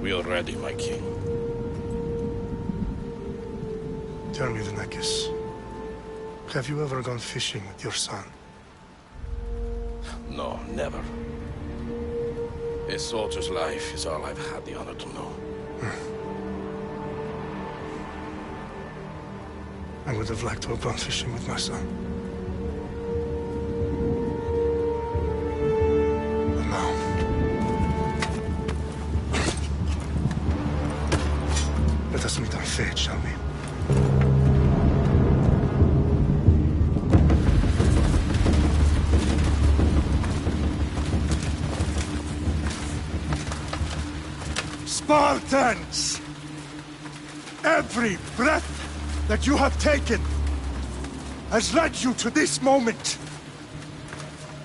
We are ready, my king. Tell me, the Nekis. Have you ever gone fishing with your son? No, never. A soldier's life is all I've had the honor to know. I would have liked to have gone fishing with my son. But now... let us meet our fate, shall we? Spartans! Every breath that you have taken has led you to this moment.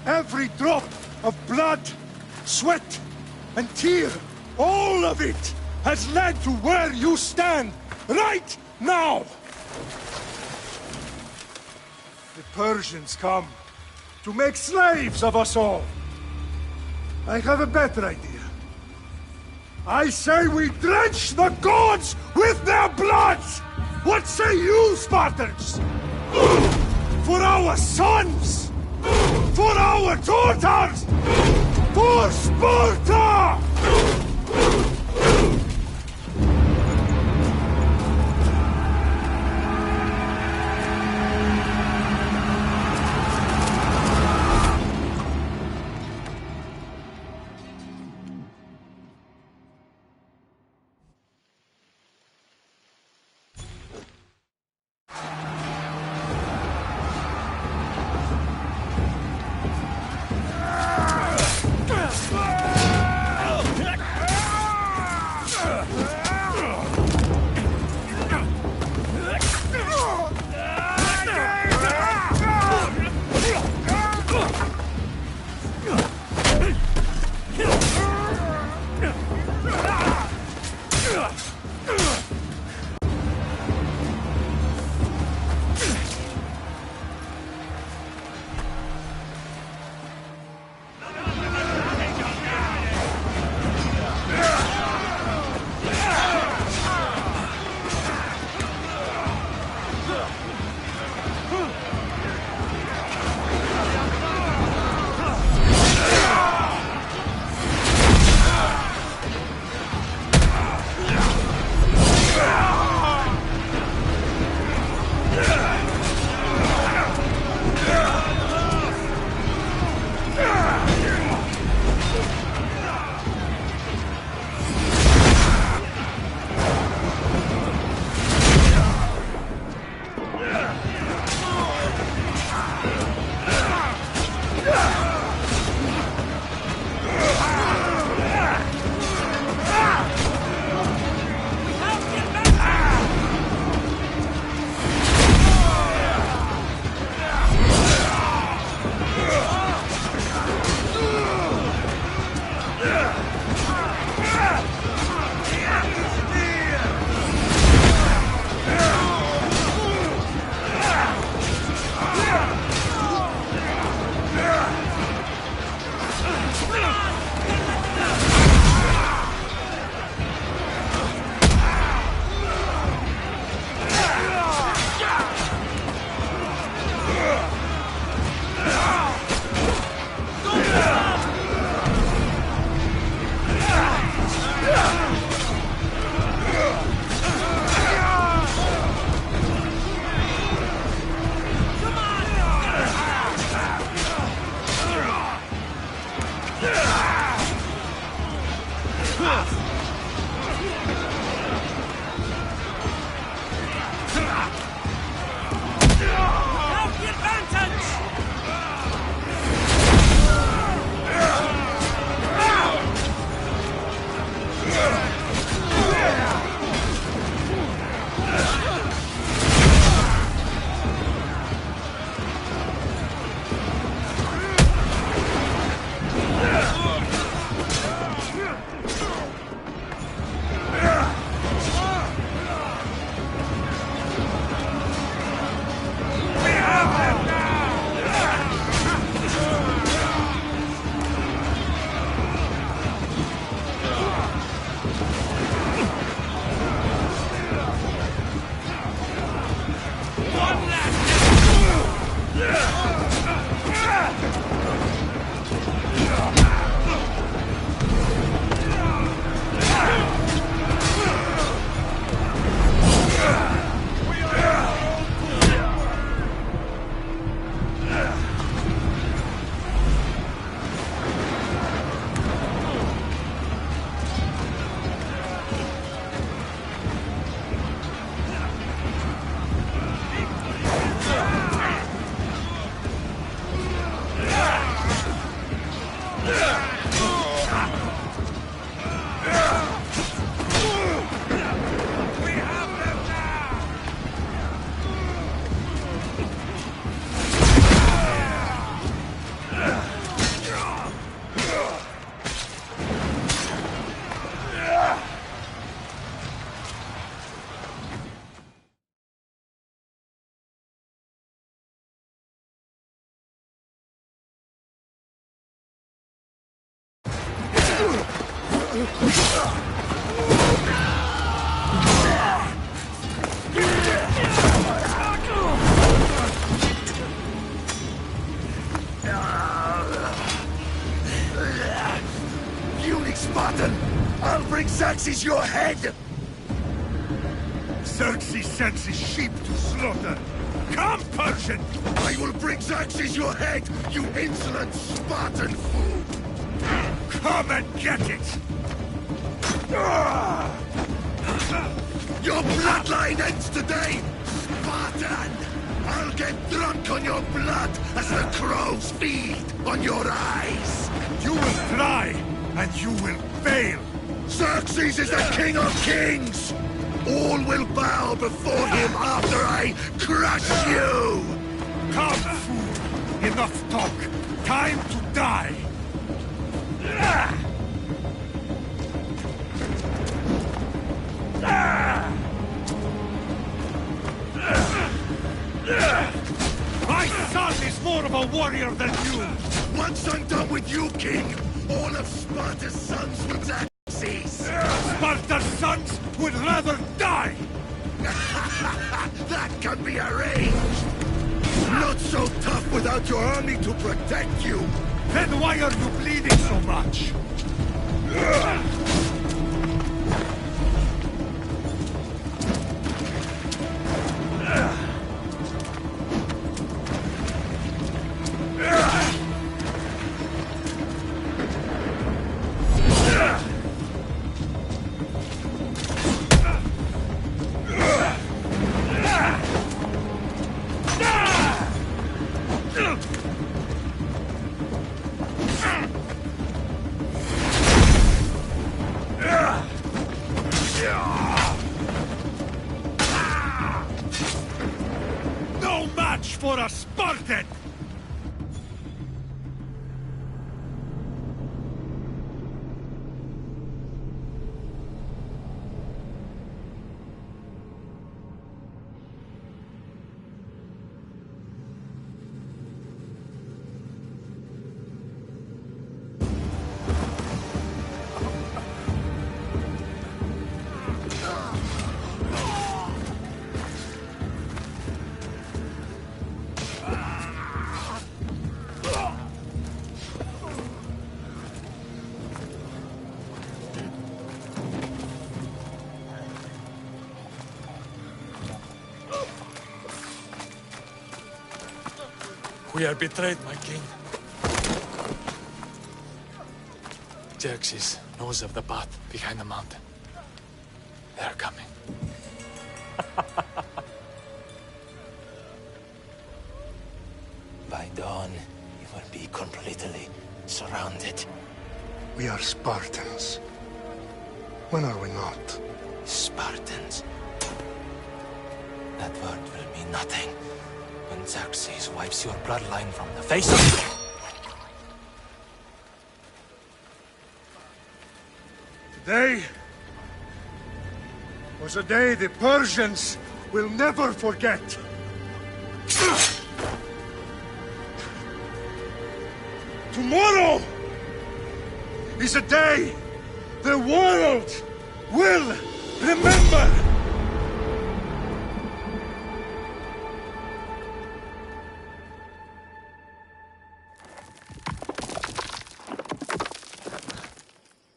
Every drop of blood, sweat, and tear, all of it has led to where you stand right now. The Persians come to make slaves of us all. I have a better idea. I say we drench the gods with their blood! What say you, Spartans? For our sons! For our daughters! For Sparta! Unique Spartan! I'll bring Xerxes your head! Xerxes sends his sheep to slaughter. Come, Persian! I will bring Xerxes your head, you insolent Spartan fool! Come and get it! Your bloodline ends today, Spartan! I'll get drunk on your blood as the crows feed on your eyes! You will try, and you will fail! Xerxes is the king of kings! All will bow before him after I crush you! Come, fool! Enough talk! Time to die! My son is more of a warrior than you! Once I'm done with you, king, all of Sparta's sons will Xerxes! Sparta's sons would rather die! That can be arranged! Not so tough without your army to protect you! Then why are you bleeding so much? No match for a Spartan! We are betrayed, my king. Xerxes knows of the path behind the mountain. They are coming. By dawn, you will be completely surrounded. We are Spartans. When are we not? Spartans. That word will mean nothing when Xerxes wipes your bloodline from the face of... Today was a day the Persians will never forget. Tomorrow is a day the world will remember.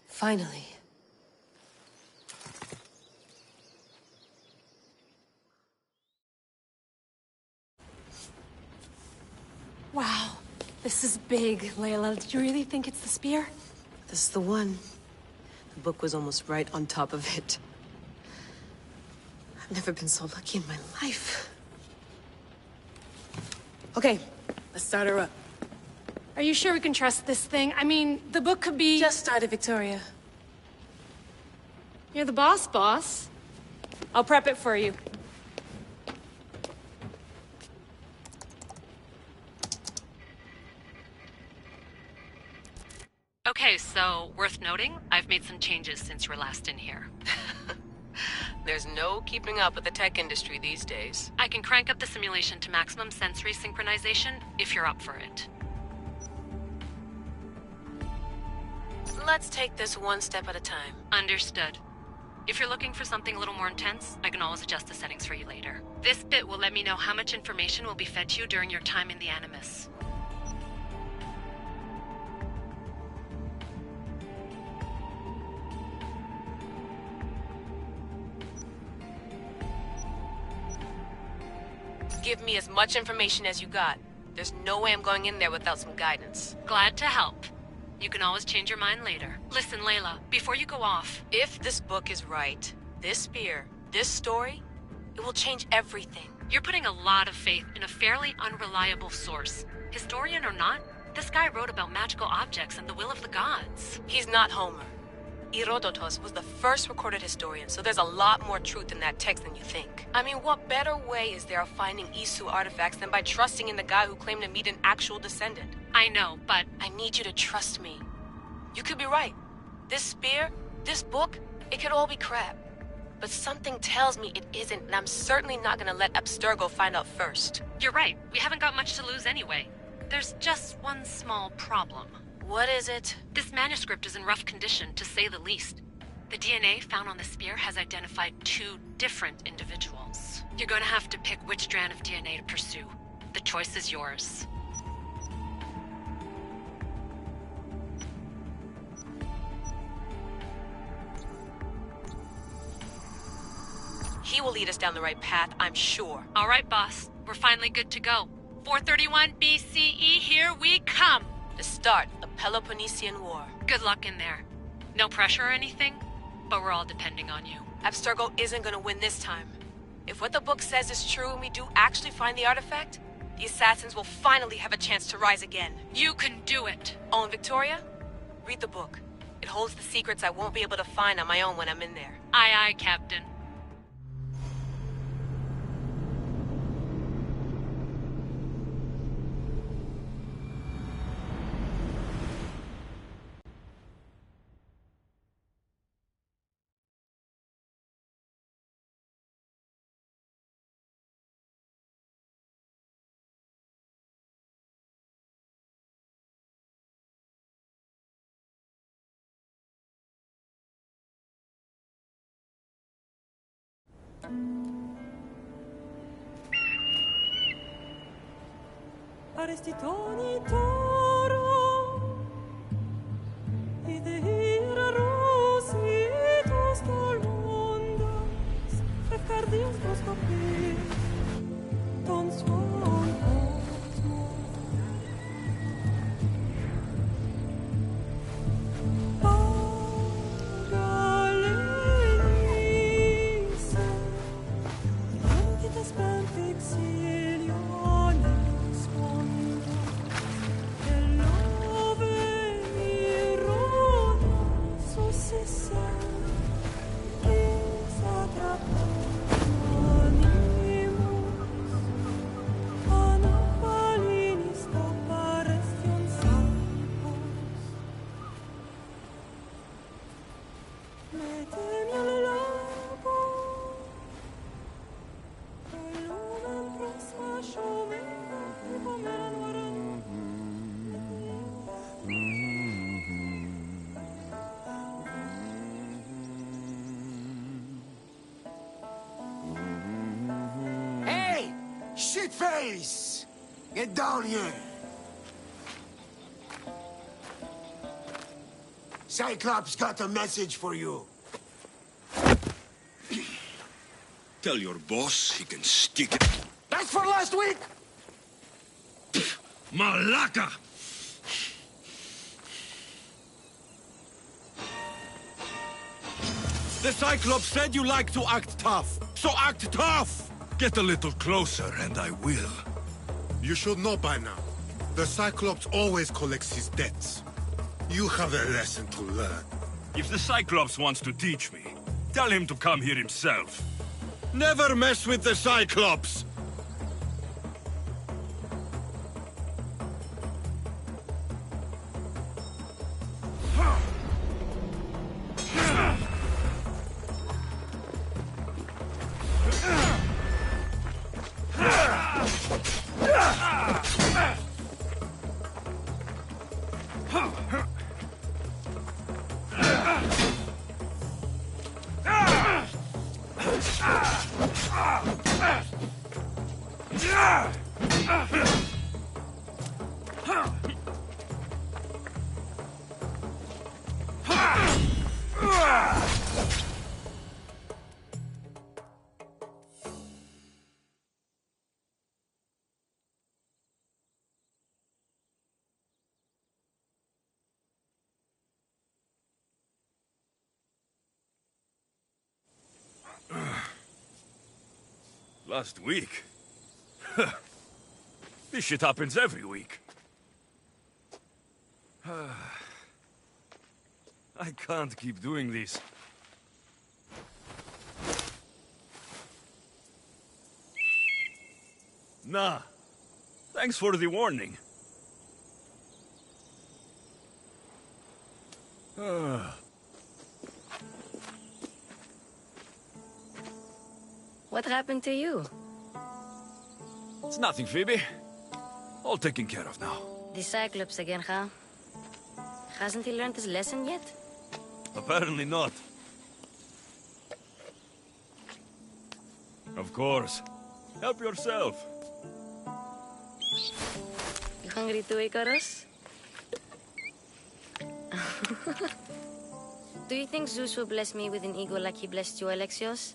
Finally. Wow, this is big, Layla. Did you really think it's the spear? This is the one. The book was almost right on top of it. I've never been so lucky in my life. Okay, let's start her up. Are you sure we can trust this thing? I mean, the book could be... Just started, Victoria. You're the boss. I'll prep it for you. Okay, so worth noting, I've made some changes since you were last in here. There's no keeping up with the tech industry these days. I can crank up the simulation to maximum sensory synchronization if you're up for it. Let's take this one step at a time. Understood. If you're looking for something a little more intense, I can always adjust the settings for you later. This bit will let me know how much information will be fed to you during your time in the Animus. Give me as much information as you got. There's no way I'm going in there without some guidance. Glad to help. You can always change your mind later. Listen, Layla, before you go off... If this book is right, this spear, this story, it will change everything. You're putting a lot of faith in a fairly unreliable source. Historian or not, this guy wrote about magical objects and the will of the gods. He's not Homer. Herodotus was the first recorded historian, so there's a lot more truth in that text than you think. I mean, what better way is there of finding Isu artifacts than by trusting in the guy who claimed to meet an actual descendant? I know, but... I need you to trust me. You could be right. This spear, this book, it could all be crap. But something tells me it isn't, and I'm certainly not gonna let Abstergo find out first. You're right. We haven't got much to lose anyway. There's just one small problem. What is it? This manuscript is in rough condition, to say the least. The DNA found on the spear has identified 2 different individuals. You're going to have to pick which strand of DNA to pursue. The choice is yours. He will lead us down the right path, I'm sure. All right, boss. We're finally good to go. 431 BCE, here we come! The start of the Peloponnesian War. Good luck in there. No pressure or anything, but we're all depending on you. Abstergo isn't gonna win this time. If what the book says is true and we do actually find the artifact, the assassins will finally have a chance to rise again. You can do it! Oh, and Victoria? Read the book. It holds the secrets I won't be able to find on my own when I'm in there. Aye, aye, Captain. Arestitoni toro idehira rositos colmondas fefcardios proscopir ton suon cosmo Pagalenisse Iantitas pentexilionis Shitface! Get down here! Cyclops got a message for you. Tell your boss he can stick it. That's for last week! Malaka! The Cyclops said you like to act tough, so act tough! Get a little closer and I will. You should know by now. The Cyclops always collects his debts. You have a lesson to learn. If the Cyclops wants to teach me, tell him to come here himself. Never mess with the Cyclops! Last week? This shit happens every week. I can't keep doing this. Nah. Thanks for the warning. What happened to you? It's nothing, Phoebe. All taken care of now. The Cyclops again, huh? Hasn't he learned his lesson yet? Apparently not. Of course. Help yourself. You hungry too, Icarus? Do you think Zeus will bless me with an ego like he blessed you, Alexios?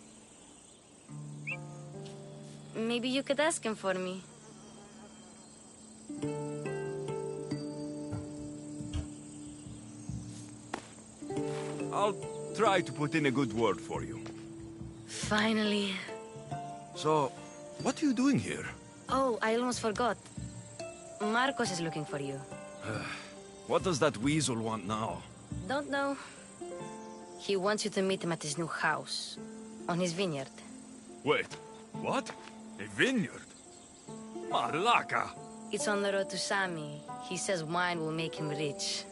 Maybe you could ask him for me. I'll try to put in a good word for you. Finally. So, what are you doing here? Oh, I almost forgot. Marcos is looking for you. What does that weasel want now? Don't know. He wants you to meet him at his new house. On his vineyard. Wait, what? A vineyard? Malaka! It's on the road to Sami. He says wine will make him rich.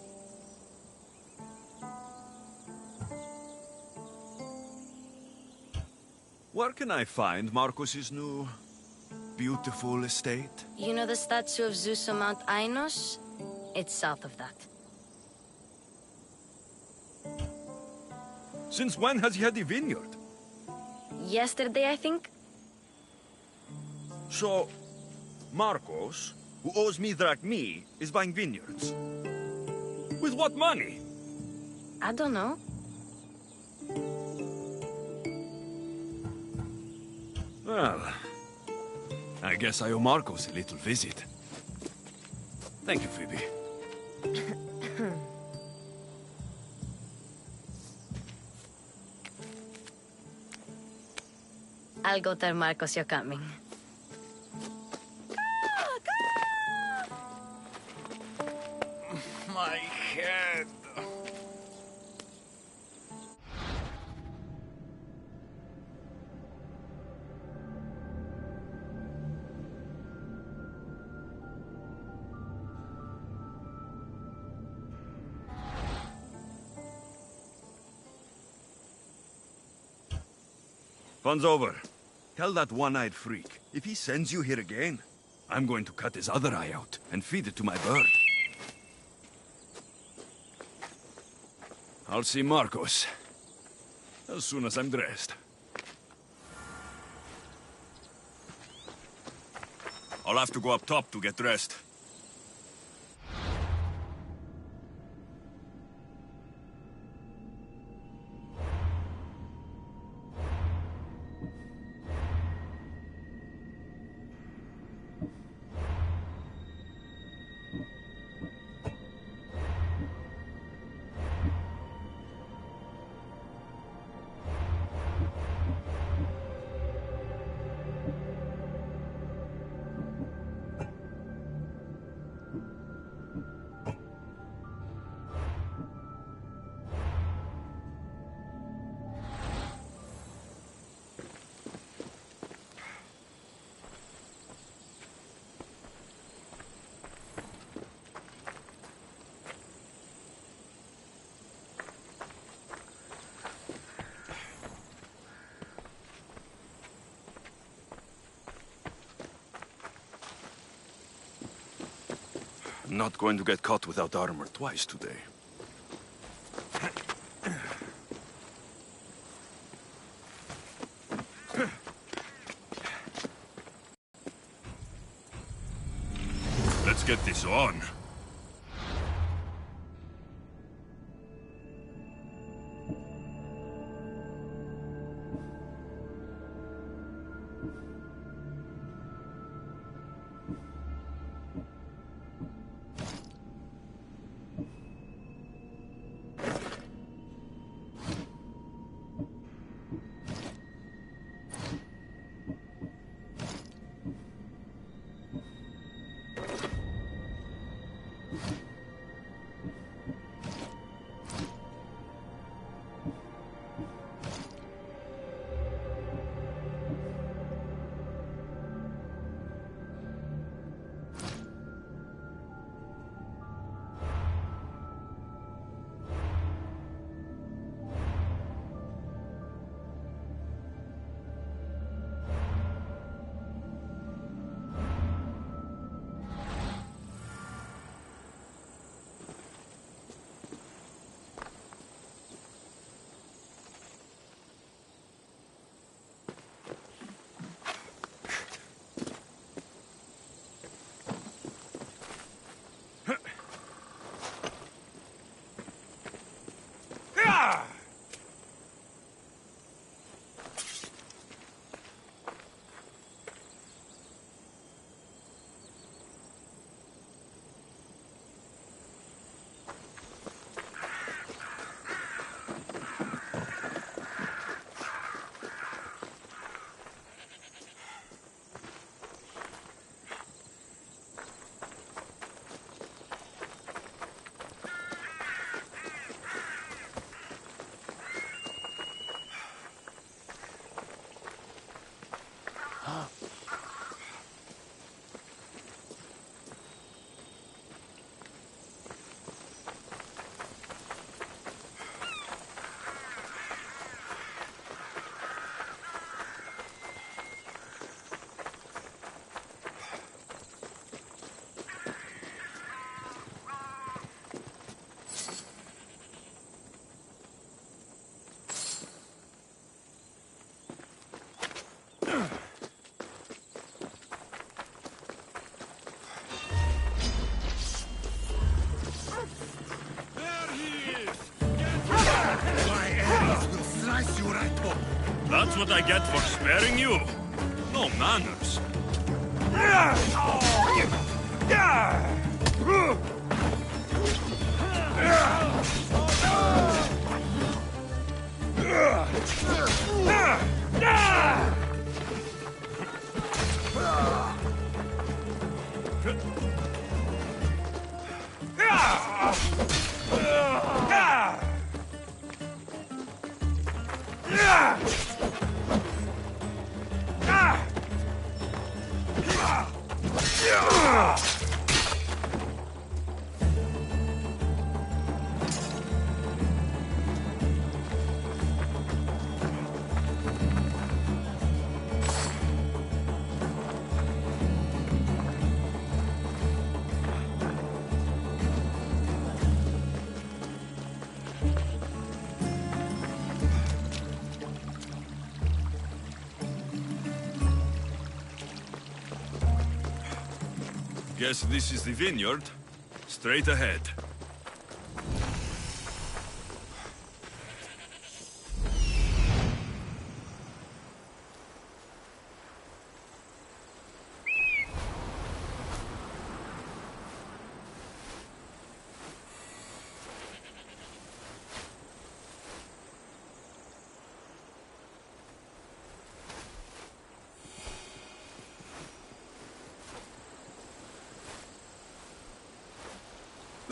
Where can I find Marcos's new, beautiful estate? You know the statue of Zeus on Mount Ainos? It's south of that. Since when has he had a vineyard? Yesterday, I think? So, Marcos, who owes me drachmi, is buying vineyards. With what money? I don't know. Well, I guess I owe Marcos a little visit. Thank you, Phoebe. I'll go tell Marcos you're coming. My head. Fun's over. Tell that one-eyed freak, if he sends you here again, I'm going to cut his other eye out and feed it to my bird. I'll see Marcos as soon as I'm dressed. I'll have to go up top to get dressed. I'm not going to get caught without armor twice today. Let's get this on. That's what I get for sparing you. No manners. Guess this is the vineyard. Straight ahead.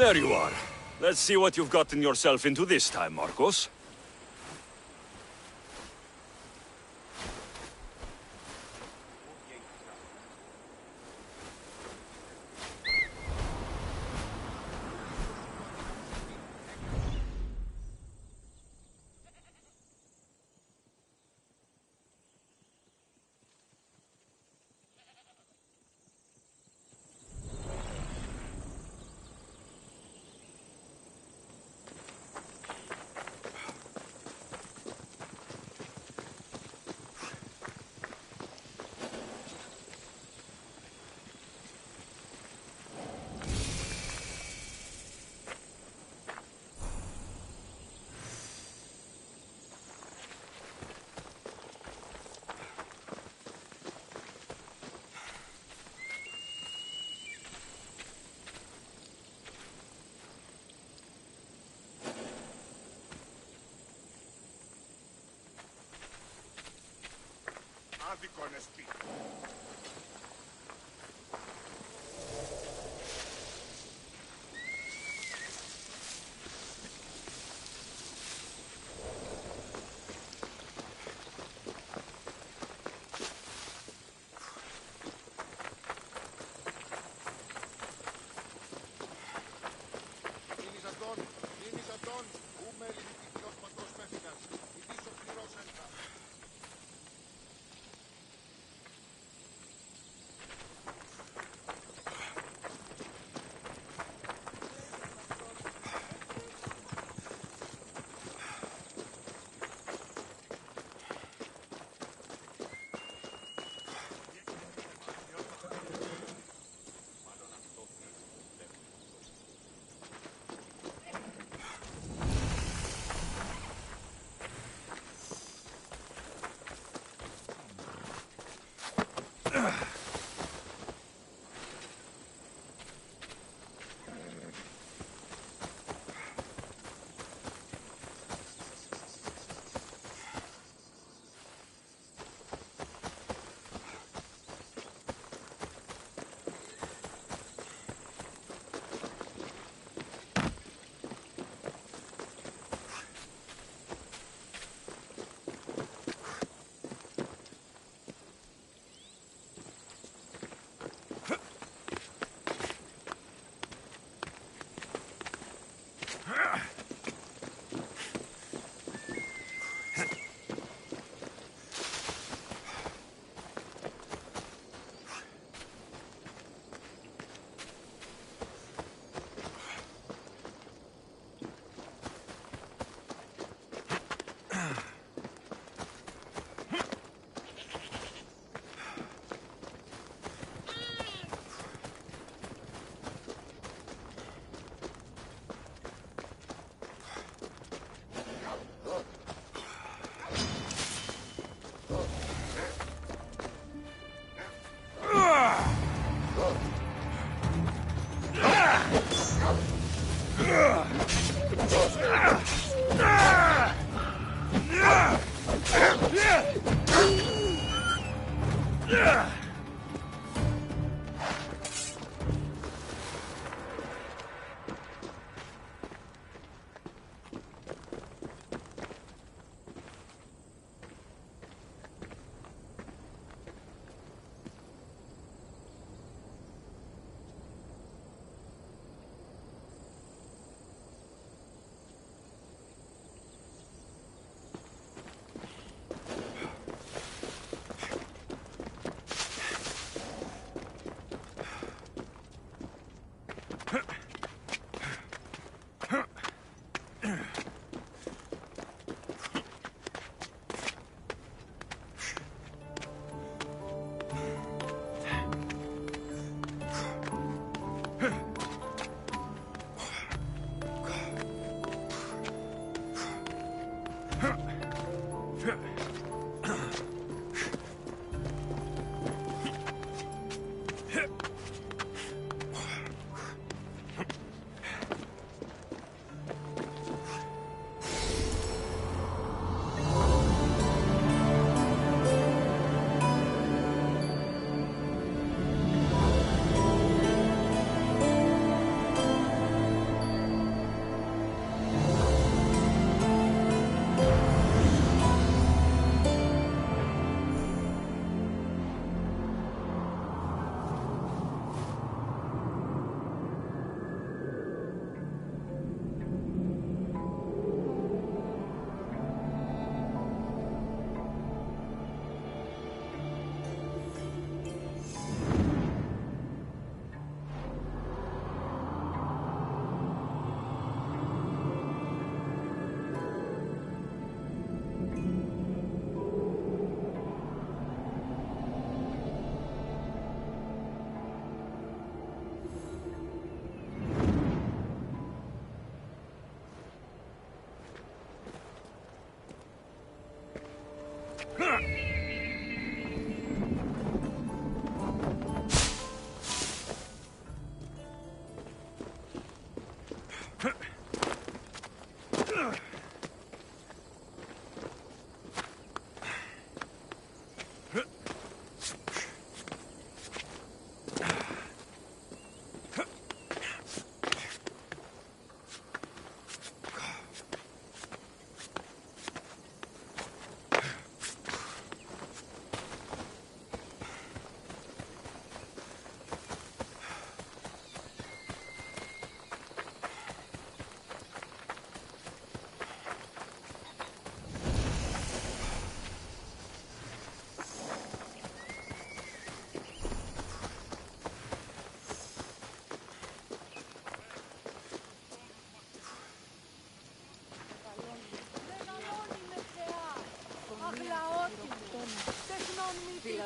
There you are. Let's see what you've gotten yourself into this time, Marcos. recipe.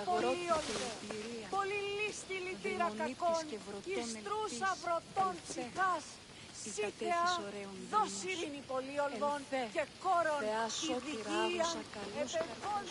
πολίολβε, πολυλίστη λυτήρα κακών, ιστρούσα βροτών ψυχάς, Σίθεα, δώσ' ειρήνη πολίολβων και κόρον, ηθικία, επεγών.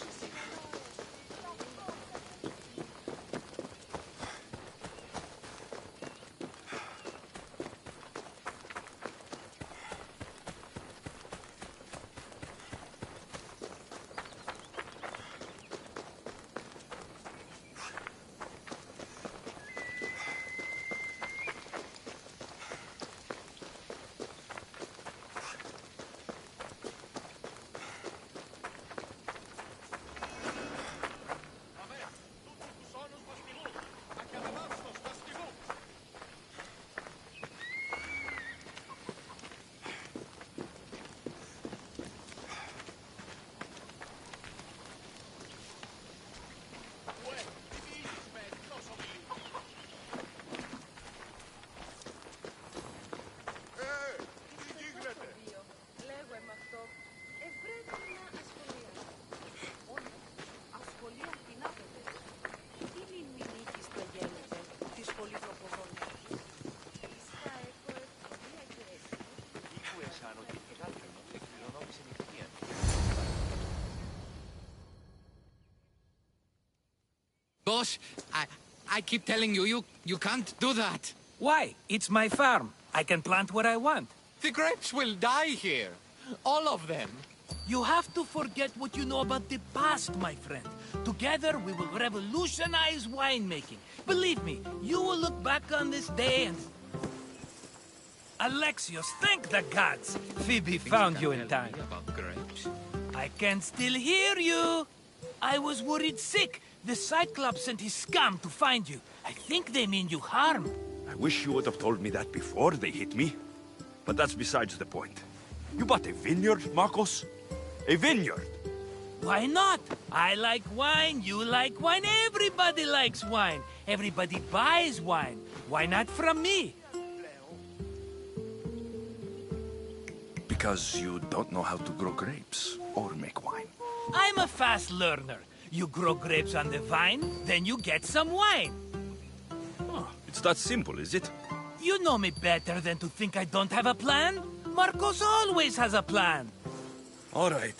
Boss, I keep telling you, you can't do that. Why? It's my farm. I can plant what I want. The grapes will die here. All of them. You have to forget what you know about the past, my friend. Together, we will revolutionize winemaking. Believe me, you will look back on this day and... Alexios, thank the gods! Phoebe found you in time. About grapes. I can still hear you. I was worried sick. The Cyclops sent his scum to find you. I think they mean you harm. I wish you would have told me that before they hit me. But that's besides the point. You bought a vineyard, Marcos? A vineyard? Why not? I like wine, you like wine, everybody likes wine. Everybody buys wine. Why not from me? Because you don't know how to grow grapes or make wine. I'm a fast learner. You grow grapes on the vine, then you get some wine. Oh, it's that simple, is it? You know me better than to think I don't have a plan. Marcos always has a plan. All right.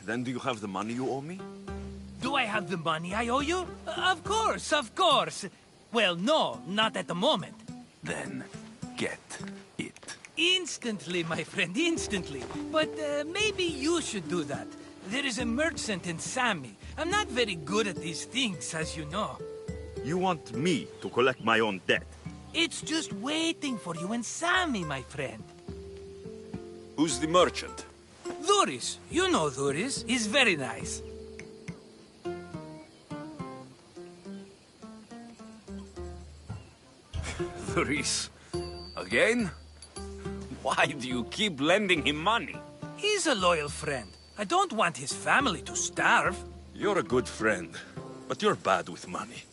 Then do you have the money you owe me? Do I have the money I owe you? Of course, of course. Well, no, not at the moment. Then get it. Instantly, my friend, instantly. But maybe you should do that. There is a merchant in Sami. I'm not very good at these things, as you know. You want me to collect my own debt? It's just waiting for you in Sami, my friend. Who's the merchant? Duris. You know Duris. He's very nice. Duris. Again? Why do you keep lending him money? He's a loyal friend. I don't want his family to starve. You're a good friend, but you're bad with money.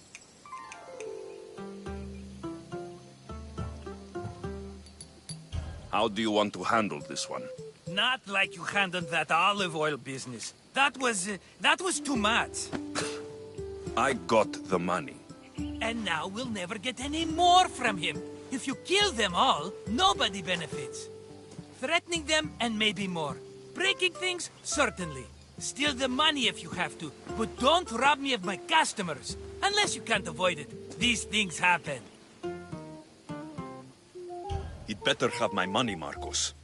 How do you want to handle this one? Not like you handled that olive oil business. That was too much. I got the money. And now we'll never get any more from him. If you kill them all, nobody benefits. Threatening them, and maybe more. Breaking things, certainly. Steal the money if you have to, but don't rob me of my customers. Unless you can't avoid it. These things happen. He'd better have my money, Marcos.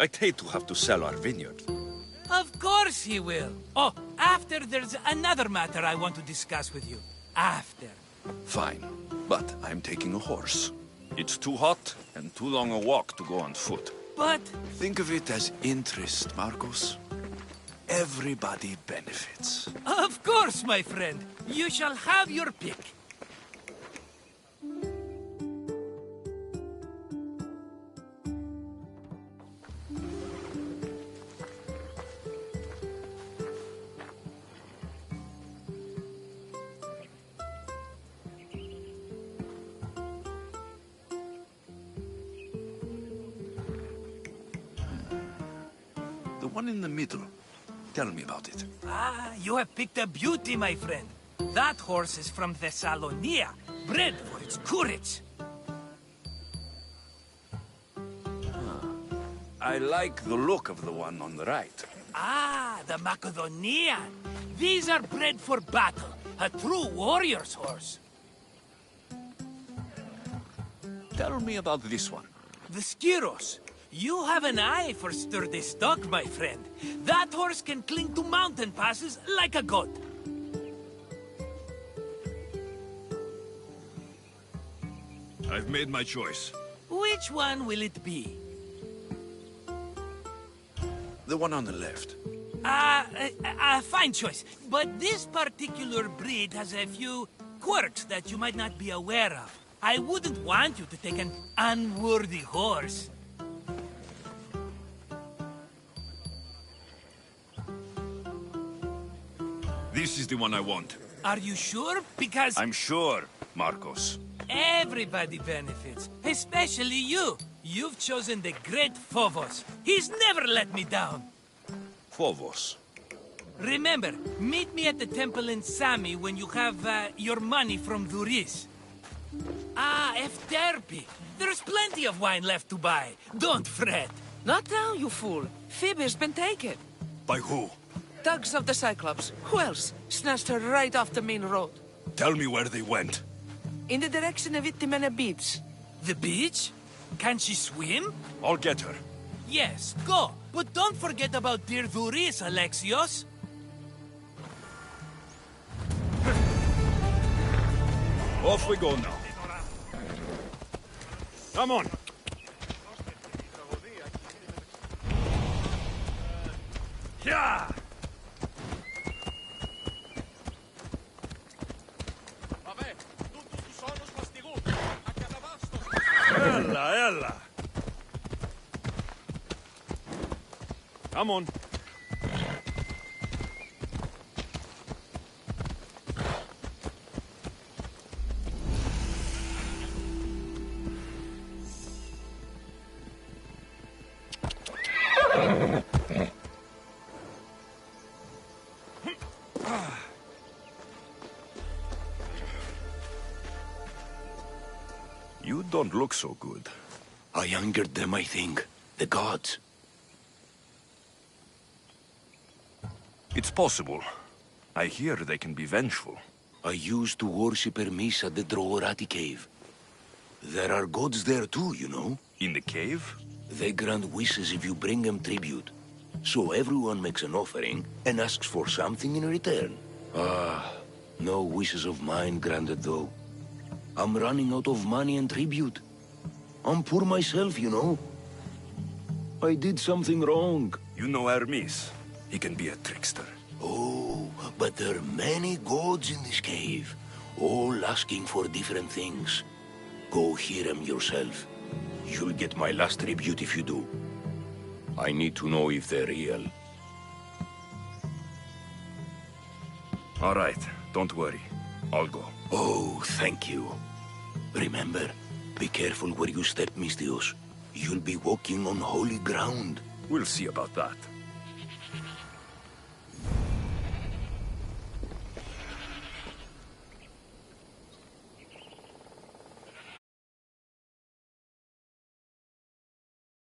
I'd hate to have to sell our vineyard. Of course he will. Oh, after there's another matter I want to discuss with you. After. Fine, but I'm taking a horse. It's too hot and too long a walk to go on foot. But... Think of it as interest, Marcos. Everybody benefits. Of course, my friend. You shall have your pick. The one in the middle. Tell me about it. Ah, you have picked a beauty, my friend. That horse is from Thessalonia, bred for its courage. I like the look of the one on the right. Ah, the Macedonian. These are bred for battle. A true warrior's horse. Tell me about this one. The Skyros. You have an eye for sturdy stock, my friend. That horse can cling to mountain passes like a goat. I've made my choice. Which one will it be? The one on the left. Fine choice. But this particular breed has a few quirks that you might not be aware of. I wouldn't want you to take an unworthy horse. This is the one I want. Are you sure? Because... I'm sure, Marcos. everybody benefits, especially you. You've chosen the great Phobos. He's never let me down. Phobos. Remember, meet me at the temple in Sami when you have your money from Duris. Ah, Efterpi. There's plenty of wine left to buy. Don't fret. Not now, you fool. Phoebe's been taken. By who? Thugs of the Cyclops. Who else? Snatched her right off the main road. Tell me where they went. In the direction of Itimena Beach. The beach? Can she swim? I'll get her. Yes, go. But don't forget about dear Duris, Alexios. Off we go now. Come on. Yeah! Ella! Come on. You don't look so good. I angered them, I think. The gods. It's possible. I hear they can be vengeful. I used to worship Hermes at the Droorati cave. There are gods there too, you know. In the cave? They grant wishes if you bring them tribute. So everyone makes an offering and asks for something in return. Ah, no wishes of mine granted though. I'm running out of money and tribute. I'm poor myself, you know. I did something wrong. You know Hermes. He can be a trickster. Oh, but there are many gods in this cave, all asking for different things. Go hear them yourself. You'll get my last tribute if you do. I need to know if they're real. All right, don't worry. I'll go. Oh, thank you. Remember, be careful where you step, Mistios. You'll be walking on holy ground. We'll see about that.